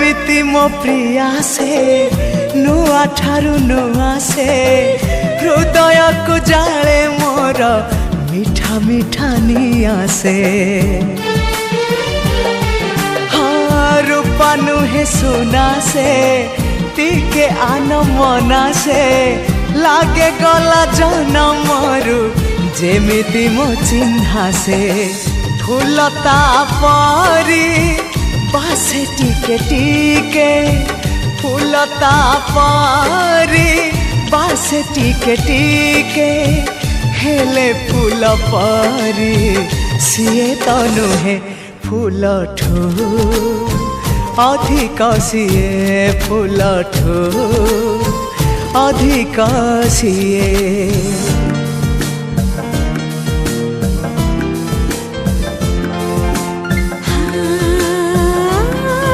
जेमिति मो प्रिया से नुआ ठारू नुआ से हृदय को जाले मोर मीठा मीठा निया से हाँ रूपा नुहे सुना से टिके आन मना से लागे गला जनमरु जेमिति मो चिन्हा से फूलता परी बासे टिके टिके फूलता परी बासे टिके टिके हेले फूल परी सीए तो नुहे फूल ठू अधिक सीए फूल ठू अधिक सीए।